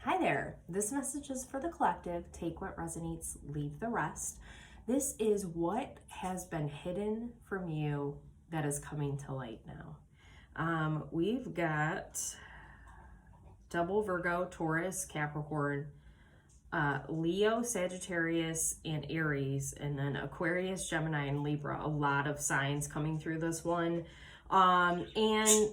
Hi there. This message is for the collective. Take what resonates, leave the rest. This is what has been hidden from you that is coming to light now. We've got double Virgo, Taurus, Capricorn, Leo, Sagittarius, and Aries, and then Aquarius, Gemini, and Libra. A lot of signs coming through this one. And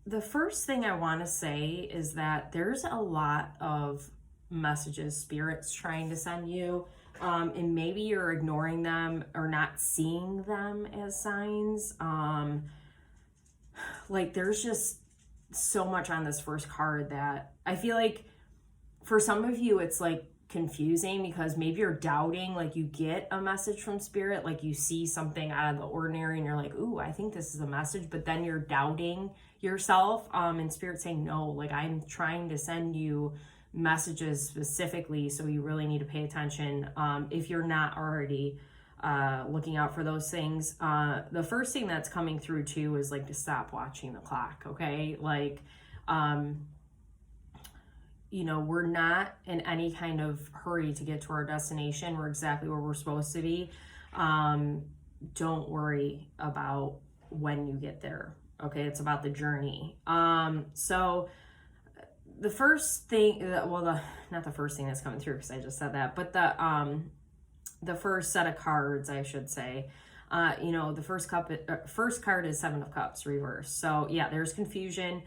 the first thing I want to say is that there's a lot of messages Spirit's trying to send you, and maybe you're ignoring them or not seeing them as signs. Like there's just so much on this first card that I feel like for some of you it's like confusing because maybe you're doubting, like you get a message from Spirit, like you see something out of the ordinary and you're like, ooh, I think this is a message, but then you're doubting yourself, and Spirit saying, no, like I'm trying to send you messages specifically, so you really need to pay attention if you're not already looking out for those things. The first thing that's coming through too is like to stop watching the clock, okay? Like you know, we're not in any kind of hurry to get to our destination. We're exactly where we're supposed to be. Don't worry about when you get there. Okay, it's about the journey. So the first thing, not the first thing that's coming through because I just said that, but the first set of cards, I should say, you know, the first card is Seven of Cups reverse. So yeah, there's confusion.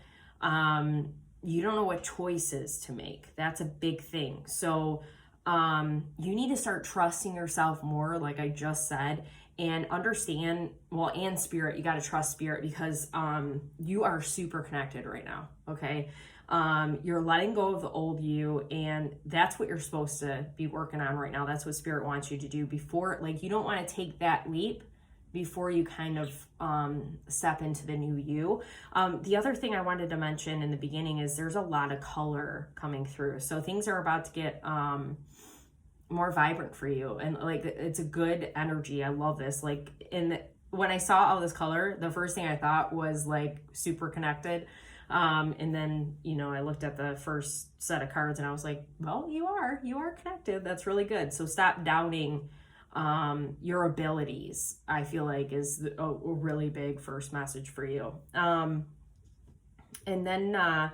You don't know what choices to make. That's a big thing. So you need to start trusting yourself more, like I just said, and understand, well, and Spirit, you got to trust Spirit because you are super connected right now, okay? You're letting go of the old you, and that's what you're supposed to be working on right now. That's what Spirit wants you to do before, like, you don't want to take that leap before you kind of step into the new you. The other thing I wanted to mention in the beginning is there's a lot of color coming through. So things are about to get more vibrant for you. And like, it's a good energy. I love this. Like when I saw all this color, the first thing I thought was like super connected. And then, you know, I looked at the first set of cards and I was like, well, you are connected. That's really good. So stop doubting your abilities, I feel like is a really big first message for you. And then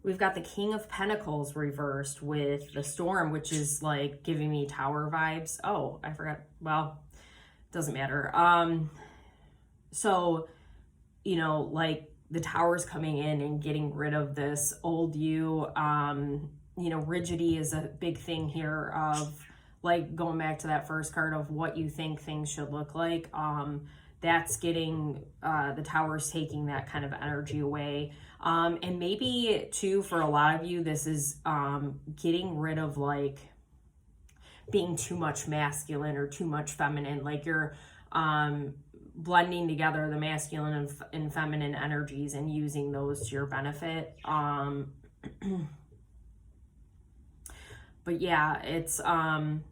we've got the King of Pentacles reversed with the Storm, which is like giving me Tower vibes. Oh, I forgot. Well, doesn't matter. So, you know, like the Tower's coming in and getting rid of this old you. You know, rigidity is a big thing here of like going back to that first card of what you think things should look like. That's getting, the Tower's taking that kind of energy away. And maybe too, for a lot of you, this is getting rid of like being too much masculine or too much feminine. Like you're blending together the masculine and feminine energies and using those to your benefit. But yeah, it's and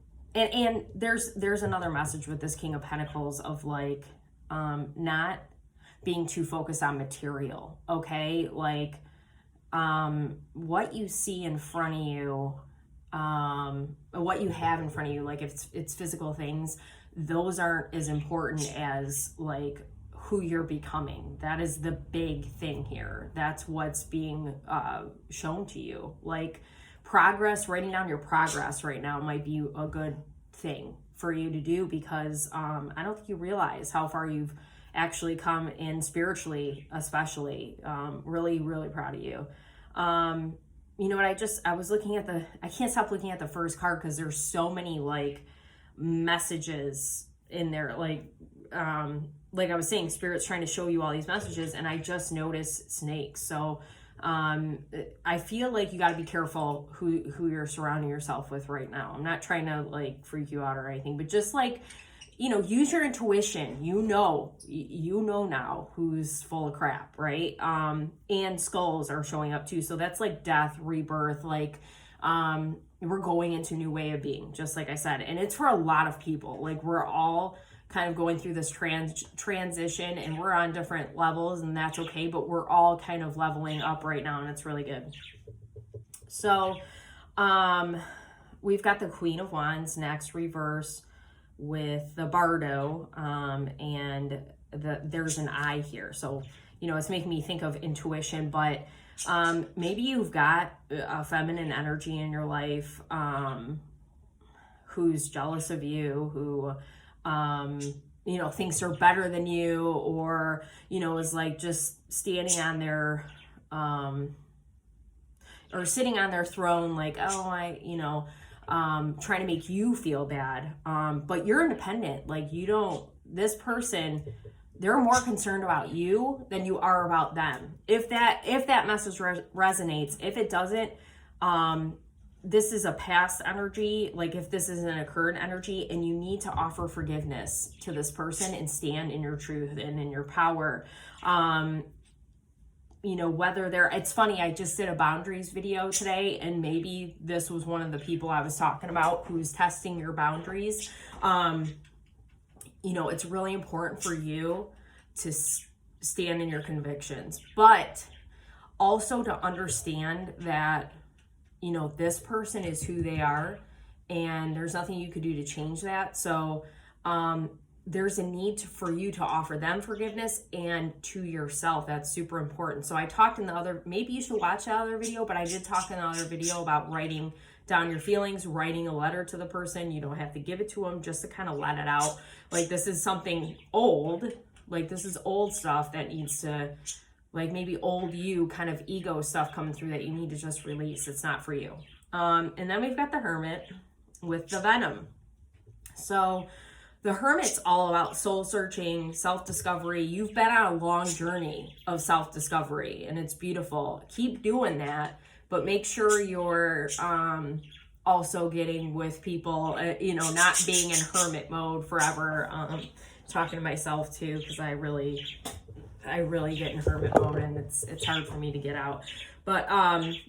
there's another message with this King of Pentacles of like not being too focused on material, okay? Like what you see in front of you, what you have in front of you, like if it's physical things, those aren't as important as like who you're becoming. That is the big thing here. That's what's being shown to you. Like progress, writing down your progress right now might be a good thing for you to do because I don't think you realize how far you've actually come in spiritually, especially. Really, really proud of you. You know what, I was looking at I can't stop looking at the first card because there's so many like messages in there. Like I was saying, Spirit's trying to show you all these messages and I just noticed snakes. So I feel like you got to be careful who you're surrounding yourself with right now. I'm not trying to like freak you out or anything, but just like, you know, use your intuition. You know now who's full of crap, right? And skulls are showing up too. So that's like death, rebirth, like we're going into a new way of being, just like I said. And it's for a lot of people. Like we're all kind of going through this transition and we're on different levels and that's okay, but we're all kind of leveling up right now and it's really good. So We've got the Queen of Wands next, reverse, with the Bardo, and there's an eye here. So, you know, it's making me think of intuition, but maybe you've got a feminine energy in your life who's jealous of you, who, you know, thinks they're better than you, or, you know, is like just standing on their, or sitting on their throne, like, oh, you know, trying to make you feel bad. But you're independent. Like, you don't, this person, they're more concerned about you than you are about them. If that message resonates, if it doesn't, this is a past energy. Like, if this isn't a current energy, and you need to offer forgiveness to this person and stand in your truth and in your power. You know, whether it's funny, I just did a boundaries video today, and maybe this was one of the people I was talking about who's testing your boundaries. You know, it's really important for you to stand in your convictions, but also to understand that, you know, this person is who they are, and there's nothing you could do to change that. So, there's a need for you to offer them forgiveness, and to yourself. That's super important. So I talked in the other, maybe you should watch that other video, but I did talk in the other video about writing down your feelings, writing a letter to the person. You don't have to give it to them, just to kind of let it out. Like, this is something old, like this is old stuff that needs to, like maybe old you kind of ego stuff coming through that you need to just release. It's not for you. And then we've got the Hermit with the Venom. So the Hermit's all about soul searching, self-discovery. You've been on a long journey of self-discovery, and it's beautiful. Keep doing that, but make sure you're also getting with people, you know, not being in hermit mode forever. Talking to myself too, because I really get in hermit mode, and it's hard for me to get out. But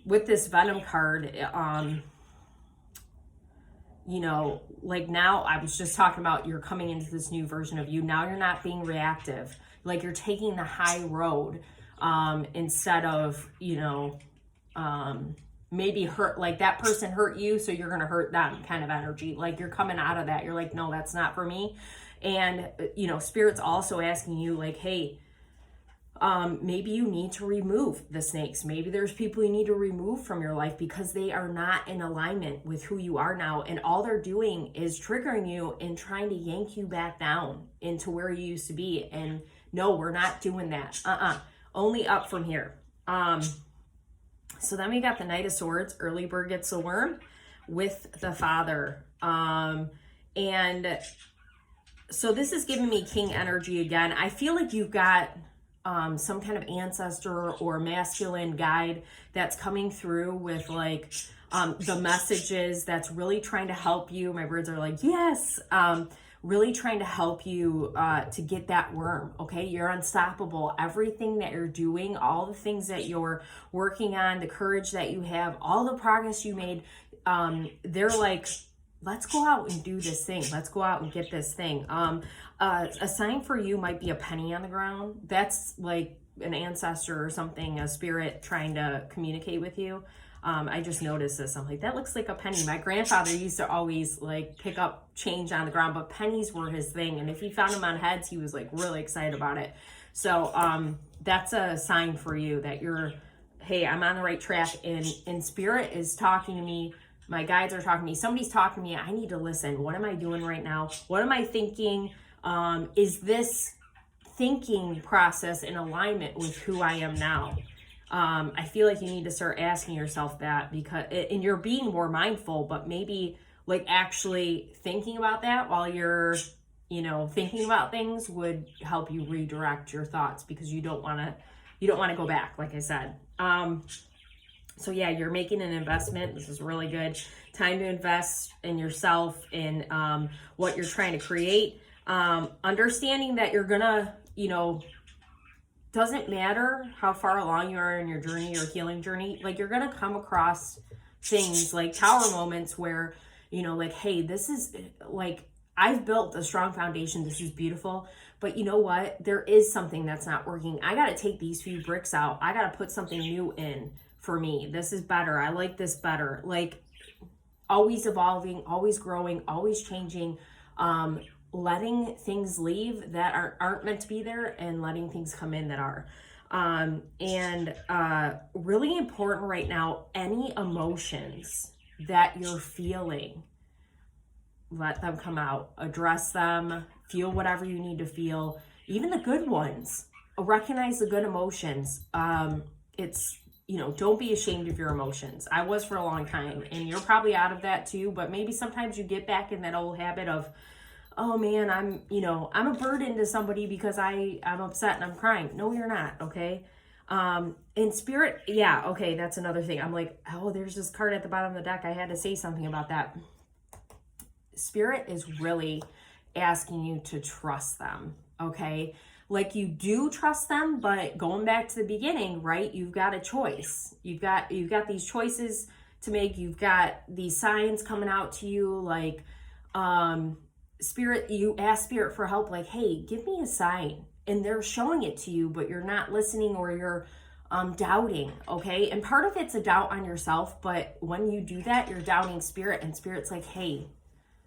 with this Venom card, you know, like now I was just talking about you're coming into this new version of you. Now you're not being reactive. Like, you're taking the high road instead of, you know, maybe hurt, like that person hurt you, so you're going to hurt them kind of energy. Like, you're coming out of that. You're like, no, that's not for me. And, you know, Spirit's also asking you, like, hey, maybe you need to remove the snakes. Maybe there's people you need to remove from your life because they are not in alignment with who you are now. And all they're doing is triggering you and trying to yank you back down into where you used to be. And no, we're not doing that. Only up from here. So then we got the Knight of Swords, early bird gets the worm, with the Father. And so this is giving me King energy again. I feel like you've got some kind of ancestor or masculine guide that's coming through with like the messages that's really trying to help you. My birds are like, yes, really trying to help you to get that worm. Okay, you're unstoppable. Everything that you're doing, all the things that you're working on, the courage that you have, all the progress you made, they're like, let's go out and do this thing. Let's go out and get this thing. A sign for you might be a penny on the ground. That's like an ancestor or something, a spirit trying to communicate with you. I just noticed this. I'm like, that looks like a penny. My grandfather used to always like pick up change on the ground, but pennies were his thing. And if he found them on heads, he was like really excited about it. So that's a sign for you that you're, hey, I'm on the right track, and spirit is talking to me. My guides are talking to me. Somebody's talking to me. I need to listen. What am I doing right now? What am I thinking? Is this thinking process in alignment with who I am now? I feel like you need to start asking yourself that, because, and you're being more mindful, but maybe like actually thinking about that while you're, you know, thinking about things would help you redirect your thoughts, because you don't want to go back, like I said. So yeah, you're making an investment. This is really good. Time to invest in yourself, in what you're trying to create. Understanding that you're gonna, you know, doesn't matter how far along you are in your journey or healing journey, like you're gonna come across things like tower moments where, you know, like, hey, this is like, I've built a strong foundation. This is beautiful. But you know what? There is something that's not working. I got to take these few bricks out. I got to put something new in for me. This is better. I like this better. Like, always evolving, always growing, always changing, letting things leave that aren't meant to be there and letting things come in that are. Really important right now, any emotions that you're feeling, let them come out, address them, feel whatever you need to feel, even the good ones. Recognize the good emotions. Don't be ashamed of your emotions. I was for a long time, and you're probably out of that too, but maybe sometimes you get back in that old habit of, oh man, I'm a burden to somebody because I'm upset and I'm crying. No, you're not, okay? In spirit, yeah, okay, that's another thing. I'm like, oh, there's this card at the bottom of the deck. I had to say something about that. Spirit is really asking you to trust them, okay? Like, you do trust them, but going back to the beginning, right? You've got a choice. You've got these choices to make. You've got these signs coming out to you, like, Spirit, you ask Spirit for help, like, hey, give me a sign. And they're showing it to you, but you're not listening, or you're doubting, okay? And part of it's a doubt on yourself, but when you do that, you're doubting Spirit, and Spirit's like, hey,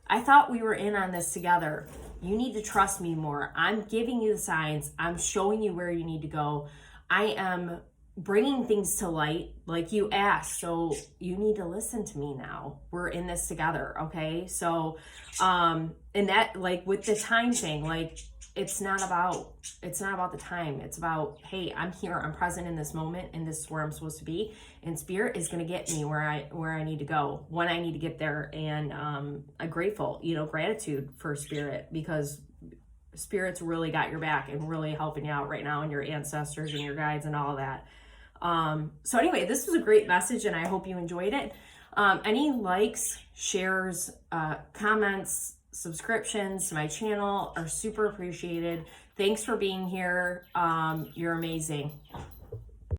I thought we were in on this together. You need to trust me more. I'm giving you the signs. I'm showing you where you need to go. I am bringing things to light like you asked. So you need to listen to me now. We're in this together, okay? So, and that, like, with the time thing, like, it's not about the time. It's about, hey, I'm here, I'm present in this moment, and this is where I'm supposed to be. And Spirit is going to get me where I need to go, when I need to get there. And I'm grateful, gratitude for Spirit, because Spirit's really got your back and really helping you out right now, and your ancestors and your guides and all that. So anyway, this was a great message, and I hope you enjoyed it. Any likes, shares, comments, subscriptions to my channel are super appreciated. Thanks for being here. You're amazing.